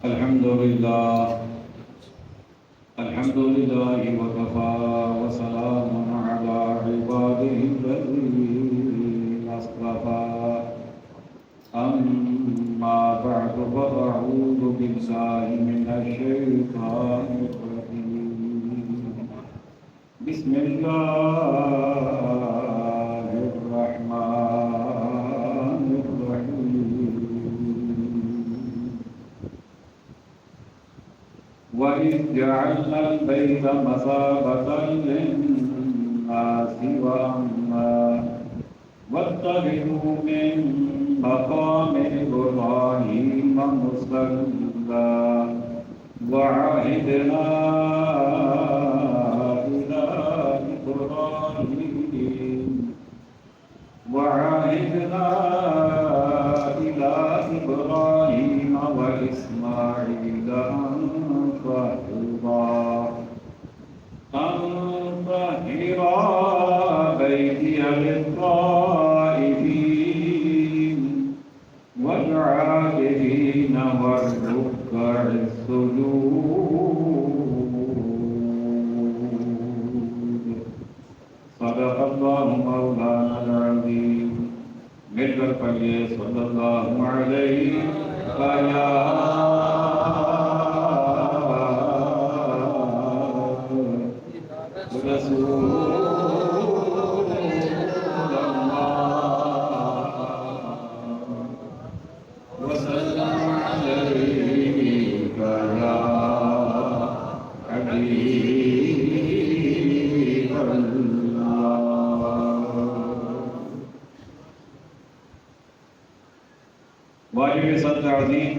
الحمد لله الحمد لله وكفى وسلام على عباده الذين اصطفى أما بعد فأعوذ بالله من الشيطان الرجيم بسم الله الرحمن الرحيم وإذ جعلنا البيت مثابة للناس وأمنا واتخذوا من مقام إبراهيم مصلى وعهدنا إلى إبراهيم وإسماعيل أن طهرا بيتي للطائفين والعاكفين والركع السجود صدق الله مولانا العظيم مل کر پڑھیے صلی اللہ علیہ واجب صدر عظیم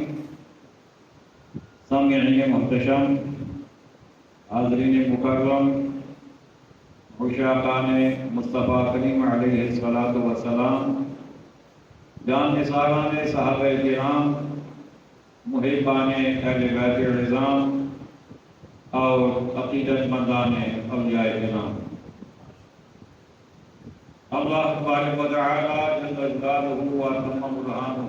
سامعین محتشم حاضرین مکرم عشاقان مصطفیٰ کریم علیہ الصلاۃ والسلام جان نثاران صحابہ کرام محبان اہل بیت النظام اور عقیدت مندان اولیاء کرام، اللہ تبارک و تعالی جل جلالہ و تمام برہانہ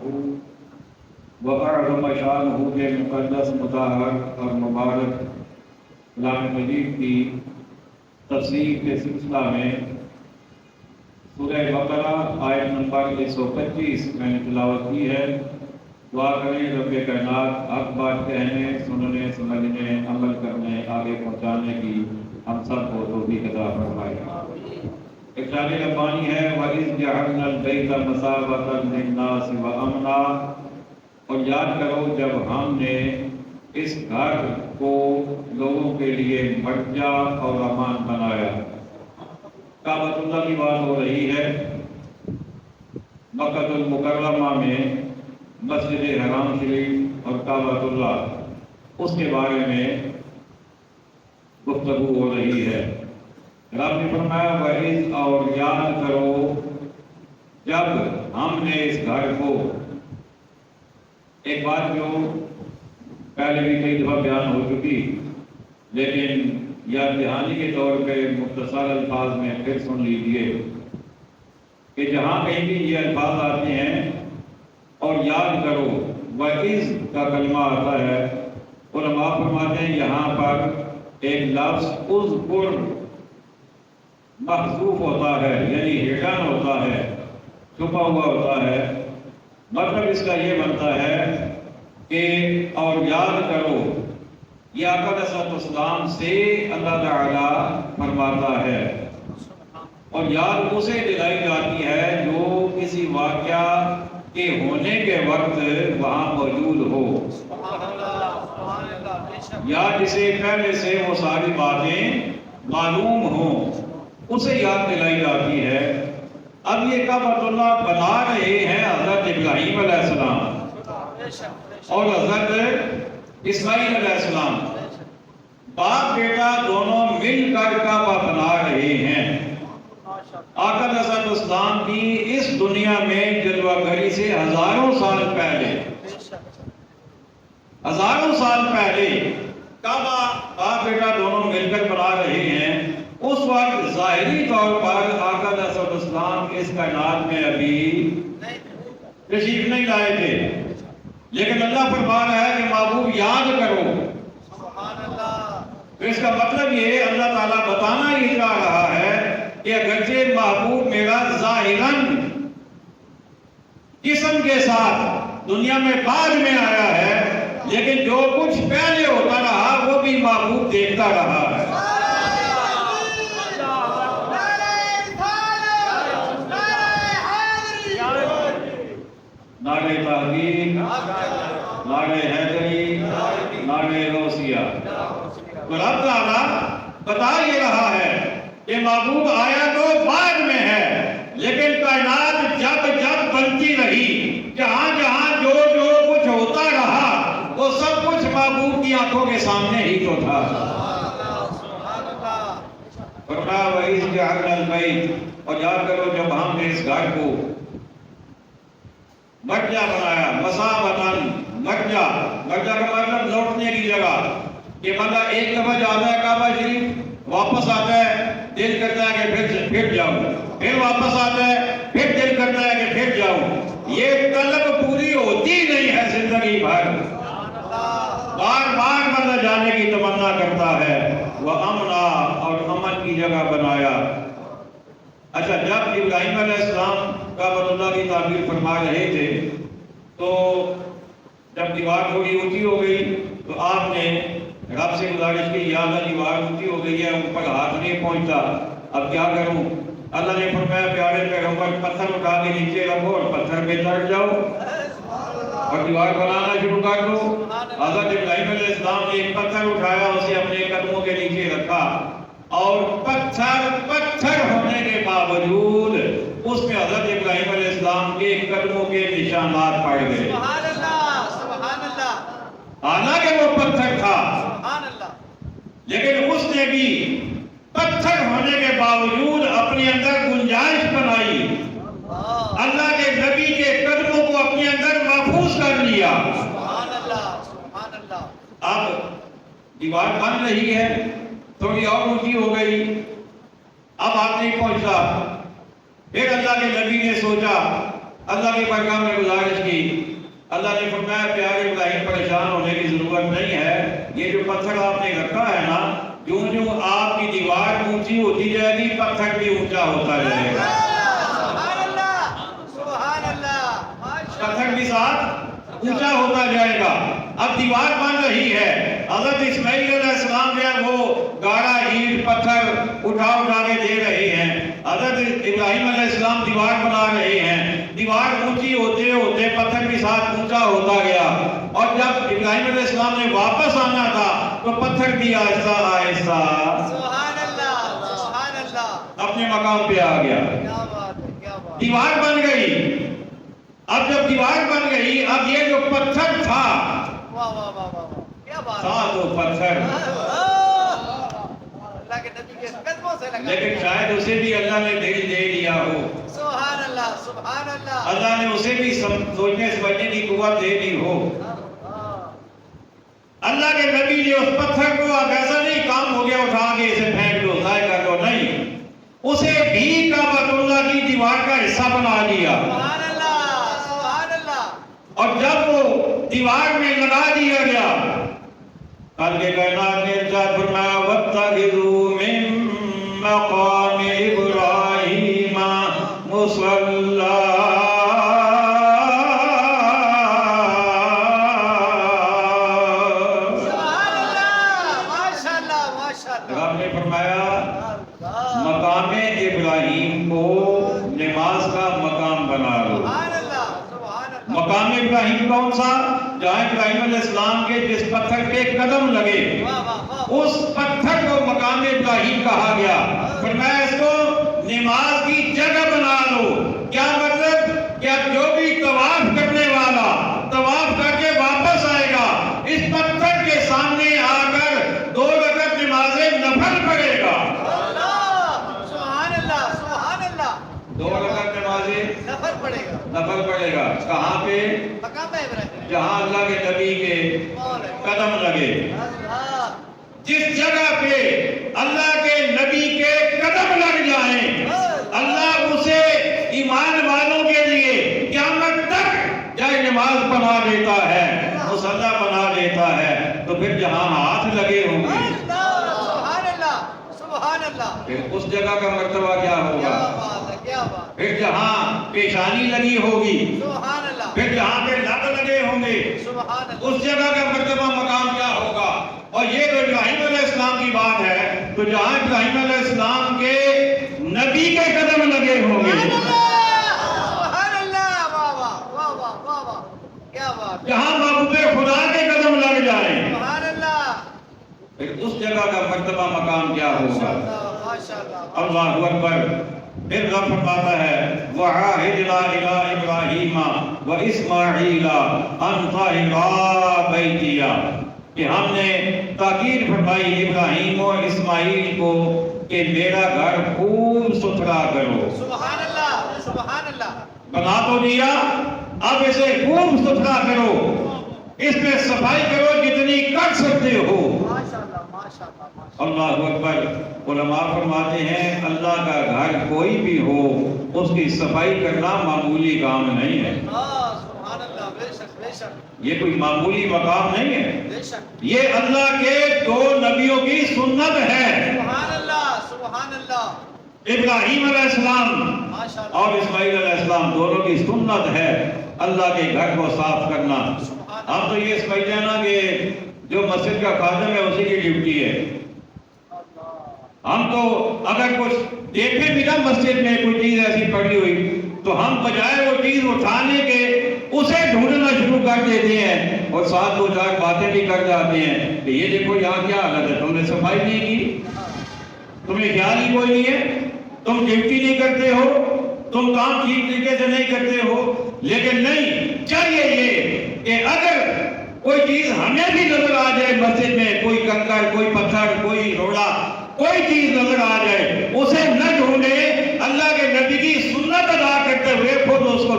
وأعظم شانہ کے مقدس مطہر اور مبارک کلام مجید کی تفسیر کے سلسلہ میں سورہ بقرہ آیت نمبر 125 میں نے تلاوت کی ہے۔ دعا کریں رب کائنات حق بات کہنے، سننے، سمجھنے، عمل کرنے، آگے پہنچانے کی ہم سب کو توفیق عطا فرمائے۔ اقرار ربانی ہے وَإِذْ جَعَلْنَا الْبَيْتَ مَثَابَةً لِلنَّاسِ وَأَمْنًا، اور یاد کرو جب ہم نے اس گھر کو لوگوں کے لیے مرجع اور امان بنایا۔ کعبۃ اللہ کی بات ہو رہی ہے۔ مکہ المکرمہ میں مسجد حرام شریف اور کعبۃ اللہ، اس کے بارے میں گفتگو ہو رہی ہے۔ رب نے فرمایا وَإِذْ، اور یاد کرو جب ہم نے اس گھر کو، ایک بات جو پہلے بھی کئی دفعہ بیان ہو چکی لیکن یاد دہانی کے طور پہ مختصر الفاظ میں پھر سن لیجیے کہ جہاں کہیں بھی یہ الفاظ آتے ہیں اور یاد کرو وَإِذْ کا کلمہ آتا ہے، علماء فرماتے ہیں یہاں پر ایک لفظ اذکر محذوف ہوتا ہے، یعنی ہڈن ہوتا ہے، چھپا ہوا ہوتا ہے۔ مطلب اس کا یہ بنتا ہے کہ اور یاد کرو، یہ آقا علیہ السلام سے اللہ تعالیٰ فرماتا ہے، اور یاد اسے دلائی جاتی ہے جو کسی واقعہ کے ہونے کے وقت وہاں موجود ہو، یا جسے پہلے سے وہ ساری باتیں معلوم ہوں، اسے یاد دلائی جاتی ہے۔ اب یہ کعبۃ اللہ بنا رہے ہیں حضرت ابراہیم علیہ السلام اور حضرت اسماعیل علیہ السلام، باپ بیٹا دونوں مل کر کعبہ بنا رہے ہیں۔ آقا علیہ السلام کی اس دنیا میں جلوہ گری سے ہزاروں سال پہلے کعبہ باپ بیٹا دونوں مل کر بنا رہے ہیں۔ اس وقت ظاہری طور پر آقا علیہ السلام اس کائنات میں ابھی تشریف نہیں لائے تھے، لیکن اللہ فرما رہا ہے کہ محبوب یاد کرو. سبحان اللہ. تو اس کا مطلب یہ اللہ تعالیٰ بتانا ہی چاہ رہا ہے کہ اگرچہ محبوب میرا ظاہراً جسم کے ساتھ دنیا میں بعد میں آیا ہے، لیکن جو کچھ پہلے ہوتا رہا وہ بھی محبوب دیکھتا رہا ہے. نعرہ تحقیق، نعرہ حیدری، نعرہ غوثیہ. تو رب تعالیٰ بتا یہ رہا ہے کہ محبوب آیا تو بعد میں ہے، لیکن کائنات جب جب بنتی رہی، جہاں جہاں جو جو کچھ ہوتا رہا، وہ سب کچھ محبوب کی آنکھوں کے سامنے ہی تو تھا. فرمایا وَإِذْ جَعَلْنَا الْبَيْتَ، اور یاد کرو جب ہم نے اس گھر کو مرجع بنایا، مسابتاً، مرجع کا مطلب لوٹنے کی جگہ، کہ بندہ ایک دفعہ جاتا ہے کعبہ شریف، واپس آتا ہے، دل کرتا ہے کہ پھر جاؤں، پھر واپس آتا ہے، پھر دل کرتا ہے کہ پھر جاؤں. یہ طلب پوری ہوتی نہیں ہے زندگی بھر، بار بار بندہ جانے کی تمنا کرتا ہے. وہ امنا، اور امن کی جگہ بنایا. اچھا، جب ابراہیم علیہ السلام کعبۃ اللہ کی تعمیر فرما رہے تھے تو جب دیوار تھوڑی اونچی ہو گئی تو آپ نے رب سے گزارش کی، یا اللہ دیوار اونچی ہو گئی ہے، اوپر ہاتھ نہیں پہنچتا، اب کیا کروں؟ اللہ نے فرمایا پیارے پیغمبر پتھر اٹھا کے نیچے رکھو اور پتھر پہ چڑھ جاؤ اور دیوار بنانا شروع کر دو. حضرت ابراہیم علیہ السلام نے ایک پتھر اٹھایا، اسے اپنے قدموں کے نیچے رکھا، اور پتھر ہونے کے باوجود اس میں حضرت ابراہیم علیہ السلام کے قدموں کے نشانات پڑ گئے. سبحان اللہ. سبحان اللہ. حالانکہ وہ پتھر تھا، سبحان اللہ. لیکن اس نے بھی پتھر ہونے کے باوجود اپنے اندر گنجائش بنائی، اللہ کے نبی کے قدموں کو اپنے اندر محفوظ کر لیا. سبحان اللہ. سبحان اللہ. اب دیوار بن رہی ہے، تھوڑی اور اونچی ہو گئی، اب آپ نہیں پہنچتا. پھر اللہ کے نبی نے سوچا، اللہ کے پیغام میں گزارش کی. اللہ نے فرمایا پیارے ابراہیم پریشان ہونے کی ضرورت نہیں ہے، یہ جو پتھر آپ نے رکھا ہے نا، جو آپ کی دیوار اونچی ہوتی جائے گی پتھر بھی اونچا ہوتا جائے گا. سبحان اللہ. سبحان اللہ. پتھر بھی ساتھ اونچا ہوتا جائے گا. اب دیوار بن رہی ہے، حضرت اسماعیل علیہ السلام جو ہے وہ گارا اینٹ پتھر اٹھا کے دے رہے ہیں، حضرت ابراہیم علیہ السلام دیوار بنا رہے ہیں. دیوار اونچی ہوتے ہوتے پتھر بھی ساتھ اونچا ہوتا گیا، اور جب ابراہیم علیہ السلام نے واپس آنا تھا تو پتھر بھی آہستہ آہستہ سبحان اللہ. سبحان اللہ. اپنے مقام پہ آ گیا. کیا بات ہے. کیا بات. دیوار بن گئی. اب جب دیوار بن گئی، اب یہ جو پتھر تھا، واہ واہ واہ واہ. کیا بات تھا تو پتھر، اللہ کے نبی کے قدموں سے لگا، لیکن شاید اسے بھی اللہ نے دل دے دیا ہو. سبحان اللہ. سبحان اللہ. اللہ نے اسے بھی سوچنے سمجھنے کی قوت دے دی ہو. اللہ کے نبی نے اس پتھر کو اب ایسا نہیں کام ہو گیا اٹھا کے اسے پھینک دو، ضائع کر دو، نہیں، اسے بھی کعبۃ اللہ کی دیوار کا حصہ بنا لیا. سبحان اللہ. سبحان اللہ. اور جب وہ دیوار میں لگا دیا گیا، خالق کائنات نے ارشاد فرمایا وَاتَّخِذُوا مِن مَّقَامِ إِبْرَاهِيمَ مُصَلًّى. سبحان اللہ. ماشاء اللہ. ماشاء اللہ. آپ نے فرمایا مقام ابراہیم کو نماز کا مقام بنا لو. سبحان اللہ. سبحان اللہ. مقام ابراہیم کون سا؟ جہاں ابراہیم علیہ السلام کے جس پتھر کے قدم لگے، واہ واہ واہ. اس پتھر کو مقام ابراہیم کہا گیا. فرمایا اس کو نماز کی جگہ بنا لو. کیا مطلب؟ کہ اب جو بھی طواف کرنے والا طواف کر کے واپس آئے گا، اس پتھر کے سامنے آ کر 2 رکعت نماز نفل پڑھے گا. سبحان اللہ. سبحان اللہ. 2 رکعت نماز نفل پڑے گا. نفل پڑھے گا. کہاں پہ؟ مقام ابراہیم. جہاں اللہ کے نبی کے قدم لگے. اللہ. جس جگہ پہ اللہ کے نبی کے قدم لگ جائیں، اللہ اسے ایمان والوں کے لیے قیامت تک جائے نماز بنا دیتا ہے. تو پھر جہاں ہاتھ لگے ہوں گے اللہ سبحان اللہ سبحان اللہ پھر اس جگہ کا مرتبہ کیا کیا ہوگا؟ بات ہے کیا بات پھر جہاں پیشانی لگی ہوگی، سبحان اللہ پھر جہاں پہ لب لگے ہوں گے، سبحان اللہ اس جگہ کا مرتبہ مقام کیا ہوگا؟ اور یہ تو ابراہیم علیہ السلام کی بات ہے، تو جہاں ابراہیم علیہ السلام کے نبی کے قدم لگے ہوں گے، سبحان اللہ واہ واہ واہ واہ واہ واہ کیا بات جہاں محبوب خدا کے قدم لگ جائیں، سبحان اللہ پھر اس جگہ کا مرتبہ مقام کیا ہوگا؟ ماشاء اللہ اللہ اکبر۔ پھر رب فرماتا ہے وَعَاهِدْنَا إِلَىٰ إِبْرَاهِيمَ وَإِسْمَاعِيلَ أَن طَهِّرَا بَيْتِيَ، کہ ہم نے تاکید فرمائی ابراہیم اور اسماعیل کو کہ میرا گھر خوب ستھرا کرو۔ سبحان اللہ سبحان اللہ بنا تو دیا، اب اسے خوب ستھرا کرو، اس میں صفائی کرو جتنی کر سکتے ہو۔ ماشاء اللہ ماشاء اللہ ماشاء اللہ اکبر۔ علماء فرماتے ہیں اللہ کا گھر کوئی بھی ہو اس کی صفائی کرنا معمولی کام نہیں ہے، اللہ سبحان اللہ بے شک بے شک یہ کوئی معمولی مقام نہیں ہے، بے شک یہ اللہ کے دو نبیوں کی سنت ہے، سبحان اللہ سبحان اللہ ابراہیم علیہ السلام ماشاء اللہ اور اسماعیل علیہ السلام دونوں کی سنت ہے اللہ کے گھر کو صاف کرنا۔ ہم تو یہ سمجھتے ہیں نا کہ جو مسجد کا خادم ہے اسی کی ڈیوٹی ہے، ہم تو اگر کچھ دیکھیں بھی نا مسجد میں کوئی چیز ایسی پڑی ہوئی تو ہم بجائے وہ چیز اٹھانے کے اسے ڈھونڈنا شروع کر دیتے ہیں اور ساتھ دو چار باتیں بھی کر جاتے ہیں کہ یہ دیکھو یہاں کیا حالت ہے، تم نے صفائی نہیں کی، تمہیں خیال ہی کوئی نہیں ہے، تم ڈیوٹی نہیں کرتے ہو، تم کام ٹھیک طریقے سے نہیں کرتے ہو۔ لیکن نہیں، چاہیے یہ کہ اگر کوئی چیز ہمیں بھی نظر آ جائے مسجد میں، کوئی کنکر، کوئی پتھر، کوئی روڑا، کوئی چیز نظر آ جائے اسے نہ ڈھونڈے، اللہ کے نبی کی سنت ادا کرتے ہوئے خود اس کو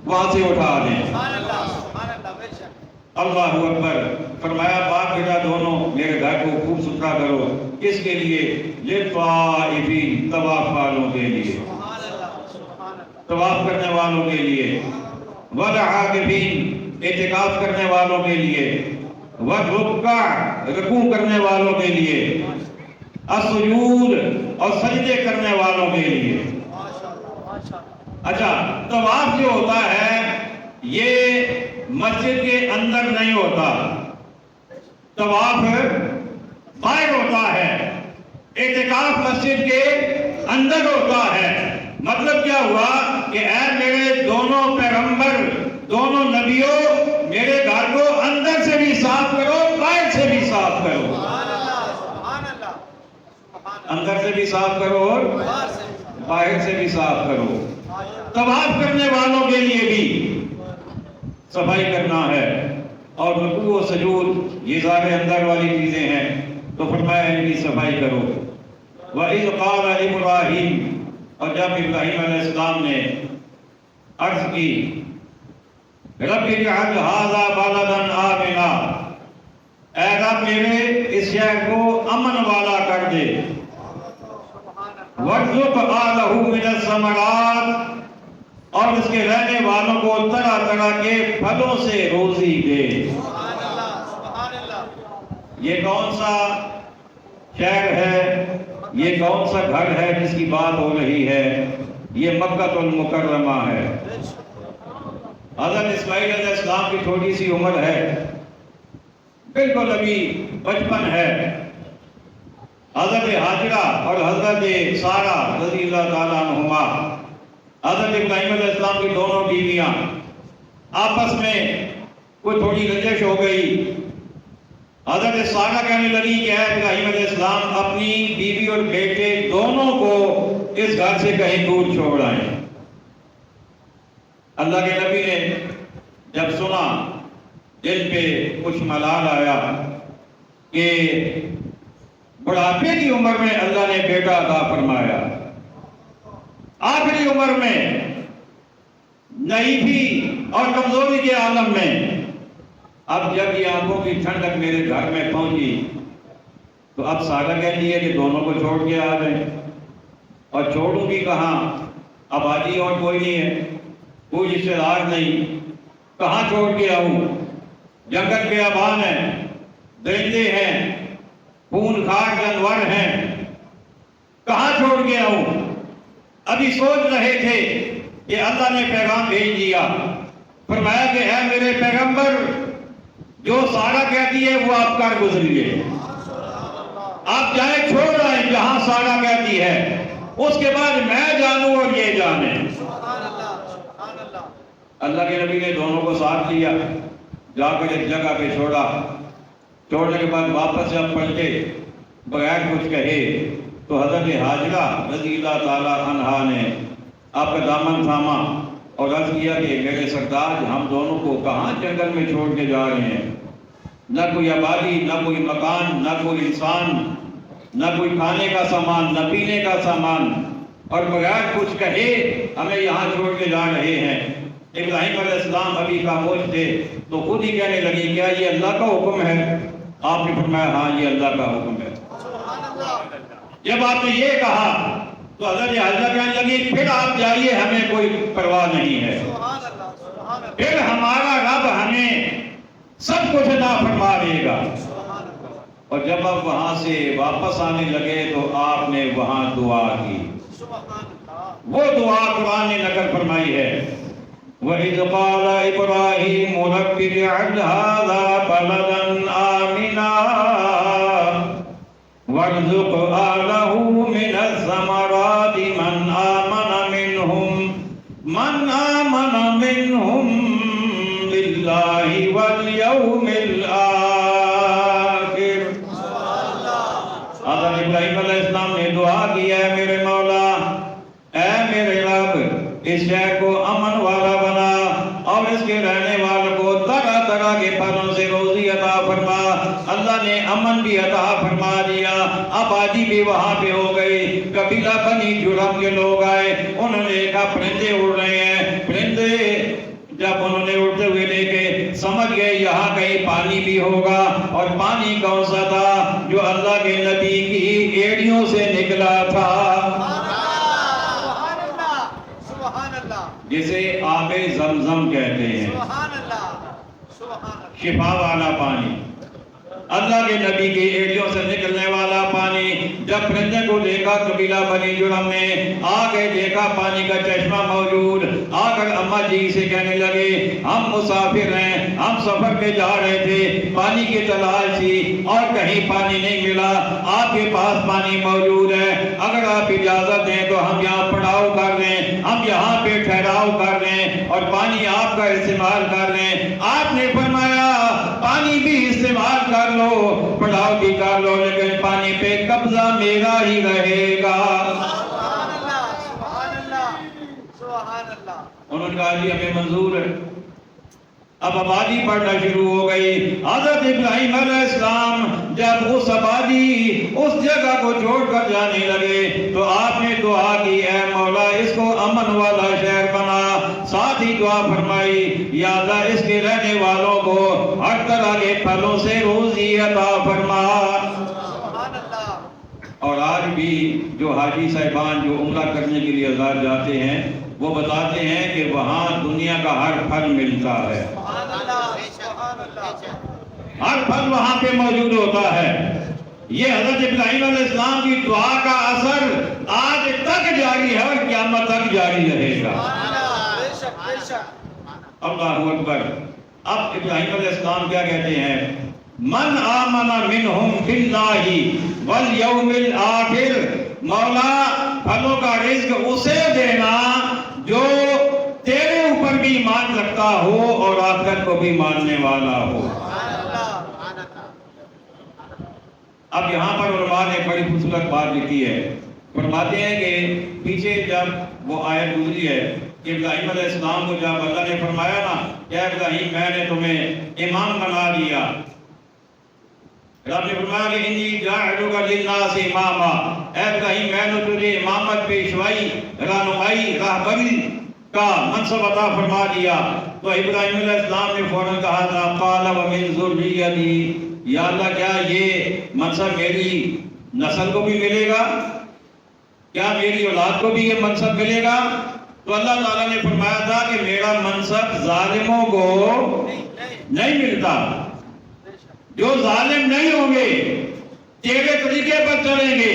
وہاں سے اٹھا دیں۔ سبحان اللہ بے شک اللہ اکبر۔ فرمایا باپ بیٹا دونوں میرے گھر کو خوب ستھرا کرو، کس کے لیے؟ للطائفین، طواف والوں کے لیے، سبحان اللہ طواف کرنے والوں کے لیے، والعاکفین، اعتکاف کرنے والوں کے لیے، والرکع، رکوع کرنے والوں کے لیے، السجود، اور سجدے کرنے والوں کے لیے۔ ماشاء اللہ اچھا، طواف جو ہوتا ہے یہ مسجد کے اندر نہیں ہوتا، طواف باہر ہوتا ہے، اعتکاف مسجد کے اندر ہوتا ہے۔ مطلب کیا ہوا کہ اے میرے دونوں پیغمبر، دونوں نبیوں، میرے گھر کو اندر سے بھی صاف کرو، باہر سے بھی صاف کرو، سبحان اللہ اندر سے بھی صاف کرو اور باہر سے بھی صاف کرو۔ طواف کرنے والوں کے لیے بھی صفائی کرنا ہے، اور رکوع و سجود یہ سارے اندر والی چیزیں ہیں، تو فرمایا ان کی صفائی کرو۔ وَإِذْ قَالَ إِبْرَاهِيمُ، اور جب ابراہیم علیہ السلام نے عرض کی رب اجعل هذا بلدا آمنا، اے رب میرے اس شہر کو امن والا کر دے، وارزق آلہ من الثمرات، اور اس کے رہنے والوں کو طرح طرح کے پھلوں سے روزی دے۔ سبحان اللہ یہ کون سا شہر ہے، یہ کون سا گھر ہے جس کی بات ہو رہی ہے؟ یہ مکہ المکرمہ ہے۔ حضرت اسماعیل علیہ السلام کی چھوٹی سی عمر ہے، بالکل ابھی بچپن ہے۔ حضرت ہاجرہ اور حضرت سارہ رضی اللہ تعالیٰ عنہما، حضرت ابراہیم علیہ السلام کی دونوں بیویاں، آپس میں کوئی تھوڑی رنجش ہو گئی۔ حضرت سارہ کہنے لگی کہ اے ابراہیم علیہ السلام اپنی بیوی اور بیٹے دونوں کو اس گھر سے کہیں دور چھوڑ آئیں۔ اللہ کے نبی نے جب سنا دل پہ کچھ ملال آیا کہ بڑھاپے کی عمر میں اللہ نے بیٹا عطا فرمایا، آخری عمر میں ضعیفی اور کمزوری کے عالم میں، اب جب یہ آنکھوں کی ٹھنڈک میرے گھر میں پہنچی تو اب سارہ کہتی ہے کہ دونوں کو چھوڑ کے آ گئے، اور چھوڑوں بھی کہاں، اب آجی اور کوئی نہیں ہے، کوئی رشتہ دار نہیں، کہاں چھوڑ کے آؤں، جنگل بیابان ہے، درندے ہیں، خون خار جانور ہیں، کہاں چھوڑ کے آؤں؟ ابھی سوچ رہے تھے کہ اللہ نے پیغام بھیج دیا، فرمایا کہ اے میرے پیغمبر، جو سارا کہتی ہے وہ آپ کر گزریے، آپ جائیں چھوڑ آئیں جہاں سارا کہتی ہے، اس کے بعد میں جانوں اور یہ جانے۔ اللہ کے نبی نے دونوں کو ساتھ لیا، جا کر ایک جگہ پہ چھوڑا، چھوڑنے کے بعد واپس جب پلٹے بغیر کچھ کہے تو حضرت حاجرہ رضی اللہ تعالیٰ عنہا نے آپ کا دامن تھاما اور عرض کیا کہ میرے سردار، ہم دونوں کو کہاں جنگل میں چھوڑ کے جا رہے ہیں؟ نہ کوئی آبادی، نہ کوئی مکان، نہ کوئی انسان، نہ کوئی کھانے کا سامان، نہ پینے کا سامان، اور بغیر کچھ کہے ہمیں یہاں چھوڑ کے جا رہے ہیں۔ ابراہیم علیہ السلام ابھی خاموش تھے تو خود ہی کہنے لگی، کیا یہ اللہ کا حکم ہے؟ آپ نے فرمایا ہاں یہ اللہ کا حکم ہے۔ جب آپ نے یہ کہا تو حضرت حاجرہ کہنے لگی، پھر آپ جائیے، ہمیں کوئی پرواہ نہیں ہے، پھر ہمارا رب ہمیں سب کچھ عطا فرما دے گا۔ اور جب آپ وہاں سے واپس آنے لگے تو آپ نے وہاں دعا کی، وہ دعا قرآن نے نقل فرمائی ہے، وَإِذْ قَالَ إِبْرَاهِيمُ رَبِّ اجْعَلْ هَٰذَا بَلَدًا آمِنًا وَارْزُقْ أَهْلَهُ مِنَ الثَّمَرَاتِ مَنْ آمَنَ مِنْهُمْ بِاللَّهِ وَالْيَوْمِ الْآخِرِ۔ حضرت ابراہیم علیہ السلام نے دعا کی، اے میرے مولا، اے میرے رب، اس شہر کو امن والا بنا اور اس کے رہنے والوں کو طرح طرح کے پھلوں سے روزی عطا فرما۔ اللہ نے امن بھی عطا فرما دیا، آبادی بھی وہاں پہ ہو گئی۔ قبیلہ بنی جرم کے لوگ آئے، انہوں نے دیکھا پرندے اڑ رہے ہیں، پرندے جب انہوں نے اڑتے ہوئے دیکھے سمجھ گئے یہاں کہیں پانی بھی ہوگا، اور پانی کون سا تھا؟ جو اللہ کے نبی کی ایڑیوں سے نکلا تھا، جسے آب زمزم کہتے ہیں، شفا والا پانی، اللہ کے نبی کی ایڑیوں سے نکلنے والا پانی۔ جب پرندے کو دیکھا قبیلہ بنی جرم نے، آگے دیکھا پانی کا چشمہ موجود، آ کر اماں جی سے کہنے لگے، ہم مسافر ہیں، ہم سفر پہ جا رہے تھے، پانی کی تلاش تھی اور کہیں پانی نہیں ملا، آپ کے پاس پانی موجود ہے، اگر آپ اجازت دیں تو ہم یہاں پڑاؤ کر لیں، ہم یہاں پہ ٹھہراؤ کر لیں اور پانی آپ کا استعمال کر لیں۔ آپ نے فرمایا پانی بھی استعمال کر لو، پڑاؤ بھی کر لو، لیکن پانی پہ قبضہ میرا ہی رہے گا۔ انہوں نے کہا جی ہمیں منظور ہے۔ اب آبادی بڑھنا شروع ہو گئی۔ حضرت ابراہیم علیہ السلام جب اس آبادی اس جگہ کو چھوڑ کر جانے لگے تو آپ نے دعا کی، اے مولا اس کو امن والا شہر بنا، ساتھ ہی دعا فرمائی، یا اللہ اس کے رہنے والوں کو ہر طرح کے پھلوں سے روزی عطا فرما۔ اور آج بھی جو حاجی صاحبان جو عمرہ کرنے کے لیے آزاد جاتے ہیں وہ بتاتے ہیں کہ وہاں دنیا کا ہر پھل ملتا ہے، ہر پھل وہاں پہ موجود ہوتا ہے۔ یہ حضرت ابراہیم علیہ السلام کی دعا کا اثر آج تک جاری ہے اور قیامت تک جاری رہے گا۔ اللہ اکبر۔ اب ابراہیم علیہ السلام کیا کہتے ہیں؟ من آمن منہم باللہ والیوم الآخر، مولا پھلوں کا رزق اسے دینا جو تیرے اوپر بھی ایمان رکھتا ہو اور آخرت کو بھی ماننے والا ہو۔ اب یہاں پر علماء نے بڑی خوبصورت بات لکھی ہے، فرماتے ہیں کہ پیچھے جب وہ آیت گزری ہے کہ ابراہیم علیہ السلام کو جب اللہ نے فرمایا نا کہ ابراہیم میں نے تمہیں امام بنا دیا، رب نے فرمایا کہ انی جاعلک للناس اماما، اے ابراہیم میں نے تجھے امامت پیشوائی، رہنمائی، راہبری کا منصب عطا فرما دیا۔ تو ابراہیم علیہ السلام نے فوراً کہا تھا قال ومن ذریتی، یا اللہ کیا یہ منصب میری نسل کو بھی ملے گا؟ کیا میری اولاد کو بھی یہ منصب ملے گا؟ تو اللہ تعالیٰ نے فرمایا تھا کہ میرا منصب ظالموں کو نہیں ملتا، جو ظالم نہیں ہوں گے، تیرے طریقے پر چلیں گے،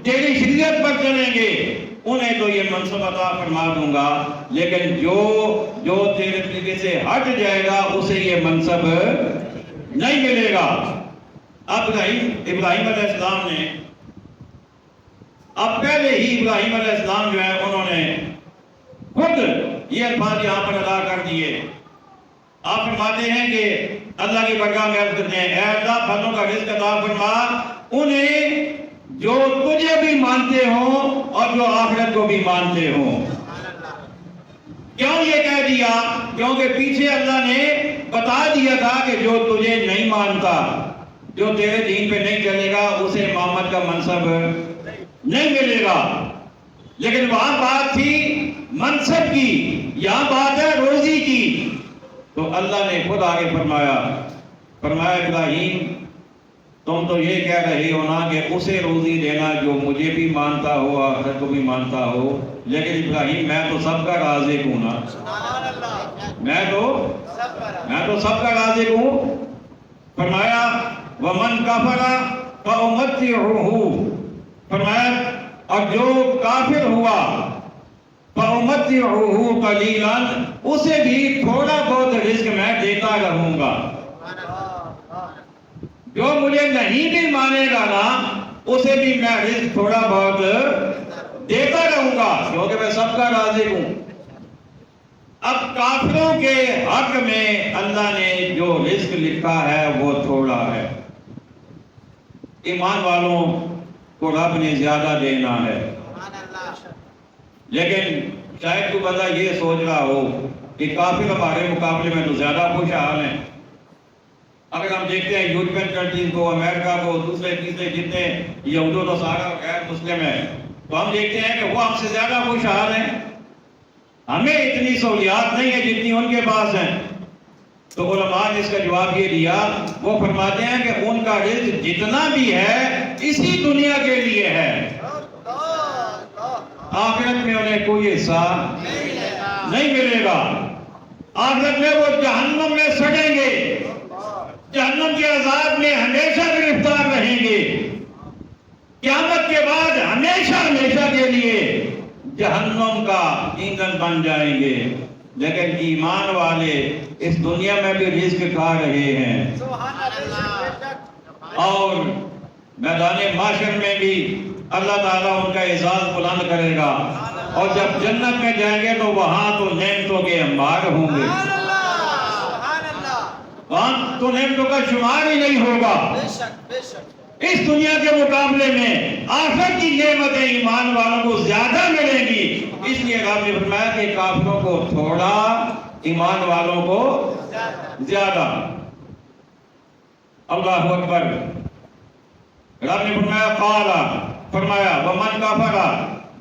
تیری شریعت پر چلیں گے، انہیں تو یہ منصب عطا فرما دوں گا، لیکن جو تیرے طریقے سے ہٹ جائے گا اسے یہ منصب نہیں ملے گا۔ اب ابراہیم علیہ السلام نے، اب پہلے ہی ابراہیم علیہ السلام جو ہے انہوں نے خود یہ الفاظ یہاں پر ادا کر دیے۔ آپ فرماتے ہیں کہ اللہ کی برگاہ میں عرض کرتے ہیں، اے اللہ پھلوں کا رزق عطا فرما انہیں جو تجھے بھی مانتے ہوں اور جو آخرت کو بھی مانتے ہوں۔ کیوں یہ کہہ دیا؟ کیونکہ پیچھے اللہ نے بتا دیا تھا کہ جو تجھے نہیں مانتا، جو تیرے دین پہ نہیں چلے گا اسے امامت کا منصب نہیں ملے گا۔ لیکن وہاں بات تھی منصب کی، یہاں بات ہے روزی کی۔ تو اللہ نے خود آگے فرمایا ابراہیم تم تو یہ کہہ رہے ہو نا کہ اسے روزی دینا جو مجھے بھی مانتا ہو آخرت کو بھی مانتا ہو، لیکن ابراہیم میں تو سب کا رازق ہوں نا، میں تو سب کا رازق ہوں۔ فرمایا ومن کفر فأمتعه، فرمایا اور جو کافر ہوا فأمتعه قلیلا، اسے بھی تھوڑا بہت رزق میں دیتا رہوں گا۔ جو مجھے نہیں بھی مانے گا نا اسے بھی میں رزق تھوڑا بہت دیتا رہوں گا، کیونکہ میں سب کا رازق ہوں۔ اب کافروں کے حق میں اللہ نے جو رزق لکھا ہے وہ تھوڑا ہے، ایمان والوں کو رب نے زیادہ دینا ہے۔ لیکن شاید کوئی بندہ یہ سوچ رہا ہو کہ کافر ہمارے مقابلے میں تو زیادہ خوشحال ہیں۔ اگر ہم دیکھتے ہیں یورپین کنٹریز کو، امریکہ کو، دوسرے تیسرے جتنے یہود و نصارہ غیر مسلم ہیں، تو ہم دیکھتے ہیں کہ وہ ہم سے زیادہ خوشحال ہیں، ہمیں اتنی سہولیات نہیں ہیں جتنی ان کے پاس ہیں۔ تو علماء نے اس کا جواب یہ دیا، وہ فرماتے ہیں کہ ان کا رزق جتنا بھی ہے اسی دنیا کے لیے ہے، آخرت میں انہیں کوئی حصہ نہیں ملے گا۔ آخرت میں وہ جہنم میں سڑیں گے، جہنم کے عذاب میں ہمیشہ گرفتار رہیں گے، قیامت کے بعد ہمیشہ کے لیے جہنم کا ایندھن بن جائیں گے۔ لیکن ایمان والے اس دنیا میں بھی رزق کھا رہے ہیں، اور میدان محشر میں بھی اللہ تعالیٰ ان کا اعزاز بلند کرے گا، اور جب جنت میں جائیں گے تو وہاں تو نعمتوں کے انبار ہوں گے، وہاں تو نعمتوں کا شمار ہی نہیں ہوگا۔ اس دنیا کے مقابلے میں آخرت کی نعمتیں ایمان والوں کو زیادہ ملیں گی، اس لیے رب نے فرمایا کہ کافروں کو تھوڑا، ایمان والوں کو زیادہ۔ اللہ اکبر۔ رب نے فرمایا ومن کفر،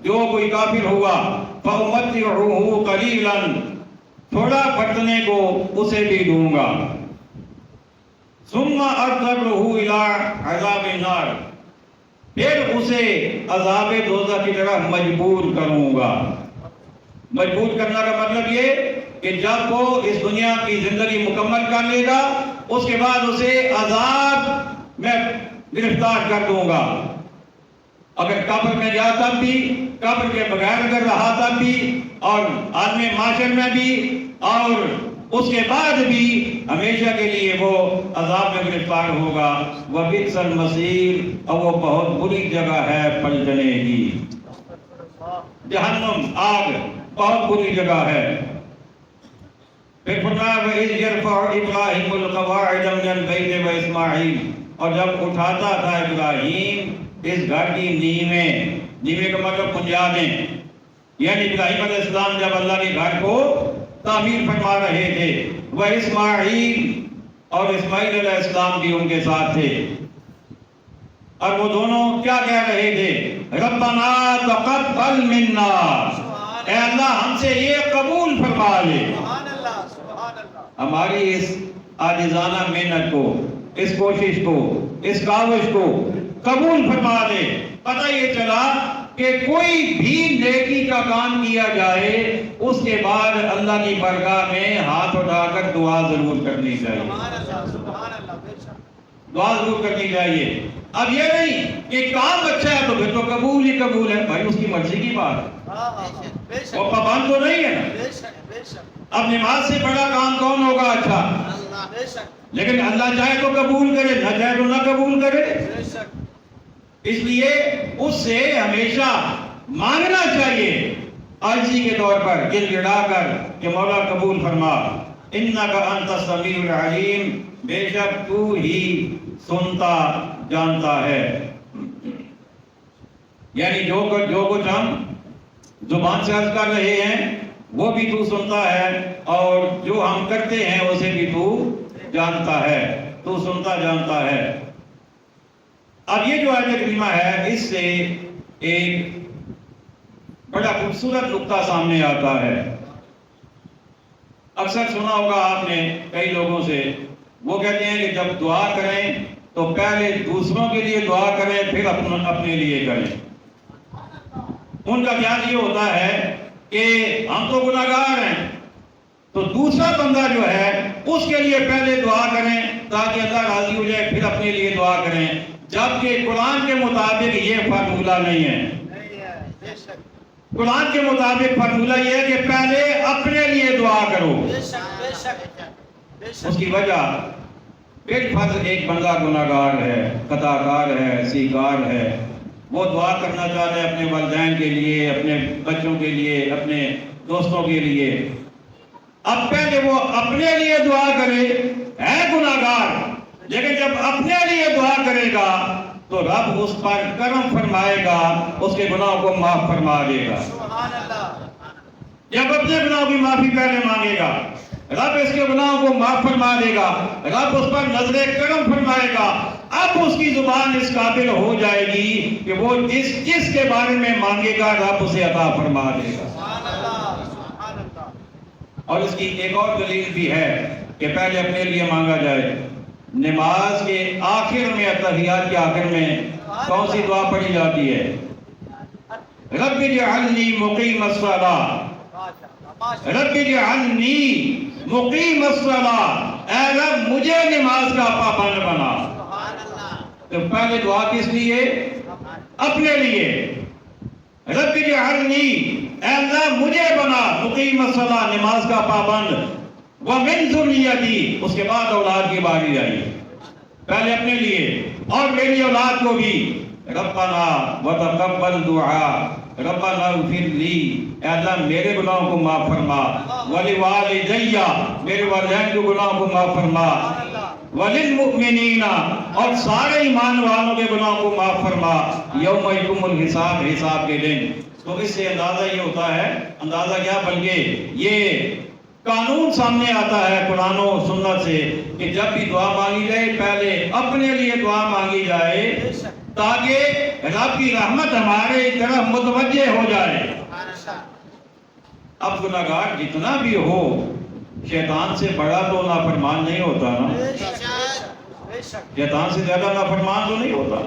جو کوئی کافر ہوا، فأمتعه قلیلا، تھوڑا برتنے کو اسے بھی دوں گا، ثم اضطره الى عذاب النار، پھر اسے عذاب دوزخ کی طرف مجبور کروں گا۔ مجبور کرنا کا مطلب یہ کہ جب وہ اس دنیا کی زندگی مکمل کر لے گا اس کے بعد اسے عذاب میں گرفتار کر دوں گا، اگر قبر میں جا تب بھی، قبر کے بغیر اگر رہا تب بھی، اور عالم معاشر میں بھی، اور اس کے بعد بھی ہمیشہ کے لیے وہ عذاب میں گرفتار ہوگا۔ وَبِئْسَ الْمَصِيرُ، اور وہ بہت بری جگہ ہے پلٹنے کی، جہنم، آگ بہت بری جگہ ہے۔ پھر فرمایا وَإِذْ يَرْفَعُ إِبْرَاهِيمُ الْقَوَاعِدَ مِنَ الْبَيْتِ وَإِسْمَاعِيلُ، اور جب اٹھاتا تھا ابراہیم اس گھر کی نیویں کا مطلب بنیادیں، یعنی ابراہیم علیہ السلام جب اللہ کے گھر کو تعمیر فرما رہے تھے، وہ اسماعیل، اور اسماعیل علیہ السلام بھی ان کے ساتھ تھے، اور وہ دونوں کیا کہہ رہے تھے؟ ربنا تقبل منا، اے اللہ ہم سے یہ قبول فرما لے، ہماری اس عاجزانہ محنت کو، اس کوشش کو، اس کاوش کو قبول فرما دے۔ پتہ یہ چلا کہ کوئی بھی نیکی کا کام کیا جائے اس کے بعد اللہ کی بارگاہ میں ہاتھ اٹھا کر دعا ضرور کرنی چاہیے۔ دعا ضرور کرنی چاہیے. اب یہ نہیں کہ کام اچھا ہے تو پھر تو قبول ہی قبول ہے. بھائی اس کی مرضی کی بات ہے, بے شک وہ پابند تو نہیں ہے نا. بے شک بے شک اب نماز سے بڑا کام کون ہوگا اچھا؟ اللہ بے شک لیکن اللہ چاہے تو قبول کرے, نہ چاہے تو نہ قبول کرے. بے شک اس لیے اس سے ہمیشہ مانگنا چاہیے عاجزی کے طور پر, گڑ گڑا کر کہ مولا قبول فرما. انک انت السمیع العلیم, بے شک تو ہی سنتا جانتا ہے. یعنی جو کچھ ہم زبان سے عرض کر رہے ہیں وہ بھی تو سنتا ہے, اور جو ہم کرتے ہیں اسے بھی تو جانتا ہے, تو سنتا جانتا ہے. اب یہ جو آیت کریمہ ہے اس سے ایک بڑا خوبصورت نقطہ سامنے آتا ہے. اکثر سنا ہوگا آپ نے کئی لوگوں سے, وہ کہتے ہیں کہ جب دعا کریں تو پہلے دوسروں کے لیے دعا کریں پھر اپنے لیے کریں. ان کا خیال یہ ہوتا ہے کہ ہم تو گناہگار ہیں تو دوسرا بندہ جو ہے اس کے لیے پہلے دعا کریں تاکہ اللہ راضی ہو جائے, پھر اپنے لیے دعا کریں. جبکہ قرآن کے مطابق یہ فارمولہ نہیں ہے. نہیں ہے. بے شک قرآن کے مطابق فارمولہ یہ ہے کہ پہلے اپنے لیے دعا کرو. بے شک بے شک بے اس شک کی وجہ ایک فرض, ایک بندہ گناہگار ہے, خطا کار ہے, سیکار ہے, وہ دعا کرنا چاہتا ہے اپنے والدین کے لیے, اپنے بچوں کے لیے, اپنے دوستوں کے لیے. اب پہلے وہ اپنے لیے دعا کرے, ہے گناہگار, لیکن جب اپنے لیے دعا کرے گا تو رب اس پر کرم فرمائے گا, اس کے گناہوں کو معاف فرما دے گا. سبحان اللہ. جب اپنے گناہوں کی معافی پہلے مانگے گا, رب اس کے گناہوں کو معاف فرما دے گا, رب اس پر نظر کرم فرمائے گا. اب اس کی زبان اس قابل ہو جائے گی کہ وہ جس کے بارے میں مانگے گا رب اسے عطا فرما دے گا. سبحان اللہ. سبحان اللہ. اور اس کی ایک اور دلیل بھی ہے کہ پہلے اپنے لیے مانگا جائے. نماز کے آخر میں, اتحیات کے آخر میں کون سی دعا پڑھی جاتی ہے؟ رب اجعلنی مقیم الصلاۃ, رب اجعلنی مقیم الصلاۃ, اے رب مجھے نماز کا پابند بنا. سبحان اللہ. تو پہلے دعا کس لیے؟ اپنے لیے. رب اجعلنی, اے اللہ مجھے بنا, مقیم الصلاۃ, نماز کا پابند, ومن ذریتی, اس کے بعد اولاد کی باری آئی. پہلے اپنے لیے اور میری اولاد کو بھی. ربنا وتقبل دعا, ربنا اغفر لی, اے اللہ میرے گناہوں کو معاف فرما, ولوالدی, میرے والدین کے گناہوں کو معاف فرما, وللمؤمنین, اور سارے ایمان والوں کے گناہوں کو معاف فرما, یوم یقوم الحساب, حساب کے دن. تو اس سے اندازہ یہ ہوتا ہے, اندازہ کیا بلکہ یہ قانون سامنے آتا ہے قرآن و سنت سے کہ جب بھی دعا مانگی جائے پہلے اپنے لیے دعا مانگی جائے تاکہ رب کی رحمت ہمارے طرف متوجہ ہو جائے. اب گناہگار جتنا بھی ہو شیطان سے بڑا تو نافرمان نہیں ہوتا نا, شیطان سے زیادہ نافرمان تو نہیں ہوتا.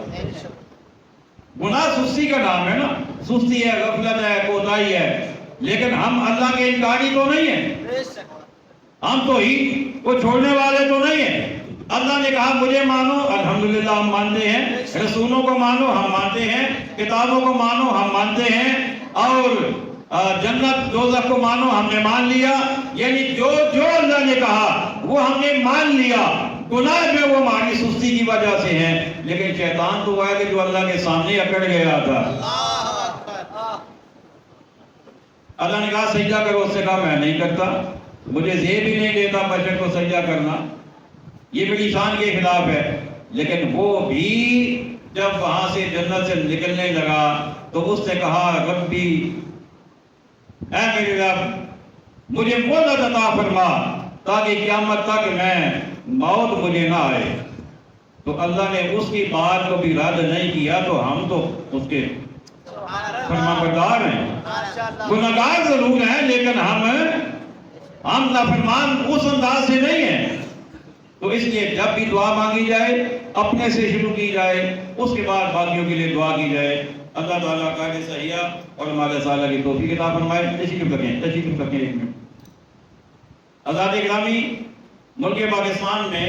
گناہ سستی کا نام ہے نا, سستی ہے, غفلت ہے, کوتاہی ہے, لیکن ہم اللہ کے انکاری تو نہیں ہیں, ہم تو ہی وہ چھوڑنے والے تو نہیں ہیں. اللہ نے کہا مجھے مانو, الحمدللہ ہم مانتے ہیں, رسولوں کو مانو ہم مانتے ہیں, کتابوں کو مانو ہم مانتے ہیں, اور جنت دوزخ کو مانو ہم نے مان لیا. یعنی جو اللہ نے کہا وہ ہم نے مان لیا. گناہ میں وہ ہماری سستی کی وجہ سے ہیں, لیکن شیطان تو وہ ہے کہ جو اللہ کے سامنے اکڑ گیا تھا. اللہ نے کہا سجدہ کرو, اس سے کہا میں نہیں کرتا, مجھے زیب ہی نہیں دیتا بشر کو سجدہ کرنا, یہ بڑی شان کے خلاف ہے. لیکن وہ بھی جب وہاں سے جنت سے نکلنے لگا تو اس نے کہا ربی, اے میرے رب مجھے مہلت عطا فرما تاکہ قیامت تک میں موت مجھے نہ آئے. تو اللہ نے اس کی بات کو بھی رد نہیں کیا, تو ہم تو اس کے فرما بردار ہیں, گناہگار ضرور ہیں, لیکن ہم نافرمان اس انداز سے نہیں ہیں. تو اس لیے جب بھی دعا مانگی جائے اپنے سے شروع کی جائے, اس کے بعد باقیوں کے لیے دعا کی جائے. اللہ تعالیٰ کا صحیحہ اور ہمارے سالہ کی توفیق عطا فرمائے. تشریف رکھیں ایک منٹ. آزاد گرامی, ملک پاکستان میں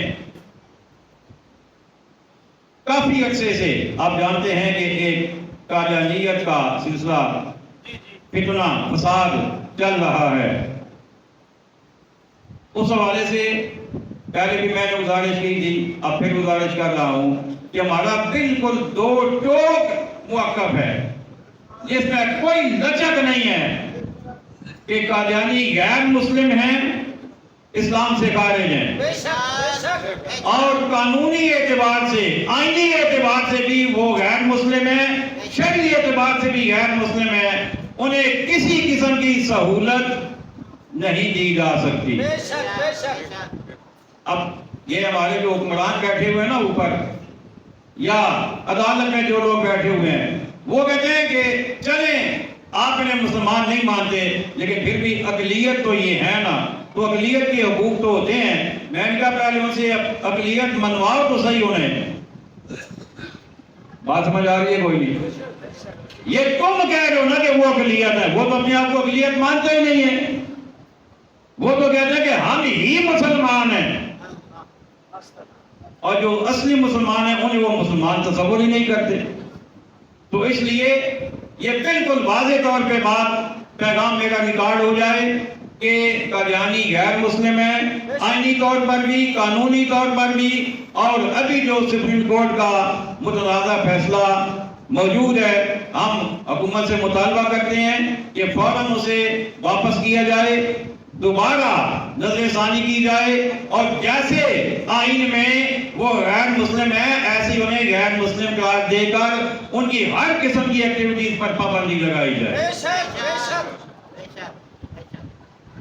کافی عرصے سے آپ جانتے ہیں کہ ایک قادیانیت کا سلسلہ فتنہ فساد چل رہا ہے. اس حوالے سے پہلے بھی میں نے گزارش کی تھی، اب پھر گزارش کر رہا ہوں کہ ہمارا بالکل دو ٹوک موقف ہے، جس میں کوئی لچک نہیں ہے کہ قادیانی غیر مسلم ہیں، اسلام سے خارج ہیں، بے شک بے شک اور قانونی اعتبار سے، آئینی اعتبار سے بھی وہ غیر مسلم ہیں، شرعی اعتبار سے بھی غیر مسلم ہیں. انہیں کسی قسم کی سہولت نہیں دی جا سکتی. بے شک بے شک اب یہ ہمارے جو حکمران بیٹھے ہوئے ہیں نا اوپر، یا عدالت میں جو لوگ بیٹھے ہوئے ہیں، وہ کہتے ہیں کہ چلیں آپ انہیں مسلمان نہیں مانتے لیکن پھر بھی اقلیت تو یہ ہے نا، تو اقلیت کے حقوق تو ہوتے ہیں. میں نے کہا پہلے ان سے اقلیت منواؤ تو صحیح انہیں. بات سمجھ آ رہی ہے کوئی نہیں؟ یہ تم کہہ رہے ہو نا کہ وہ اقلیت ہے، وہ تو اپنے آپ کو اقلیت مانتے ہی نہیں ہیں. وہ تو کہتے ہیں کہ ہم ہی مسلمان ہیں، اور جو اصلی مسلمان ہیں انہیں وہ مسلمان تصور ہی نہیں کرتے. تو اس لیے یہ بالکل واضح طور پہ بات، پیغام میرا ریکارڈ ہو جائے کہ قادیانی غیر مسلم ہیں، آئینی طور پر بھی، قانونی طور پر بھی. اور ابھی جو سپریم کورٹ کا متنازع فیصلہ موجود ہے، ہم حکومت سے مطالبہ کرتے ہیں کہ فوراً اسے واپس کیا جائے، دوبارہ نظر ثانی کی جائے، اور جیسے آئین میں وہ غیر مسلم ہیں ایسی انہیں غیر مسلم قرار دے کر ان کی ہر قسم کی ایکٹیویٹیز پر پابندی لگائی جائے. بے شک بے شک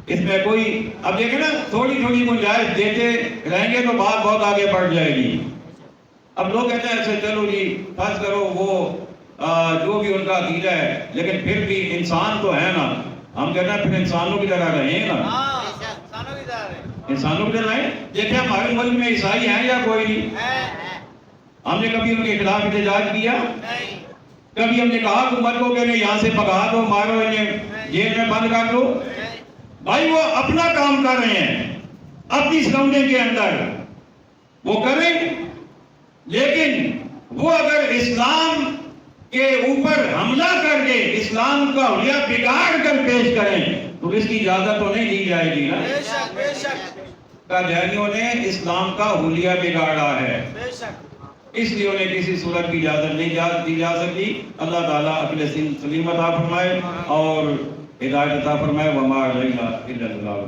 اس میں کوئی، اب دیکھیں نا، تھوڑی تھوڑی گنجائش دیتے رہیں گے تو بات بہت آگے بڑھ جائے گی. اب لوگ کہتے ہیں اچھا چلو جی فرض کرو وہ جو بھی ان کا عقیدہ ہے، لیکن پھر بھی انسان تو ہے نا. ہم کہتے ہیں پھر انسانوں کی طرح رہیں نا، ہاں انسانوں کی طرح ہے انسانوں کی طرح رہیں. دیکھیں ہمارے ملک میں عیسائی ہیں یا کوئی نہیں؟ ہم نے کبھی ان کے خلاف احتجاج کیا؟ نہیں کبھی ہم نے کہا حکومت کو کہ انہیں یہاں سے بھگا دو، مارو، انہیں جیل میں بند کر دو؟ بھائی وہ اپنا کام کر رہے ہیں اپنی سراؤنڈنگ کے اندر، وہ کریں. لیکن وہ اگر اسلام کے اوپر حملہ کر کے اسلام کا حلیہ بگاڑ کر پیش کریں تو اس کی اجازت تو نہیں دی جائے گی نا. بے شک بے شک قادیانیوں نے اسلام کا حلیہ بگاڑا ہے، بے شک اس لیے انہیں کسی صورت کی اجازت نہیں دی جا سکتی. اللہ تعالیٰ عقل سلیم عطا فرمائے اور ہدایت عطا فرمائے. وما علینا الا البلاغ.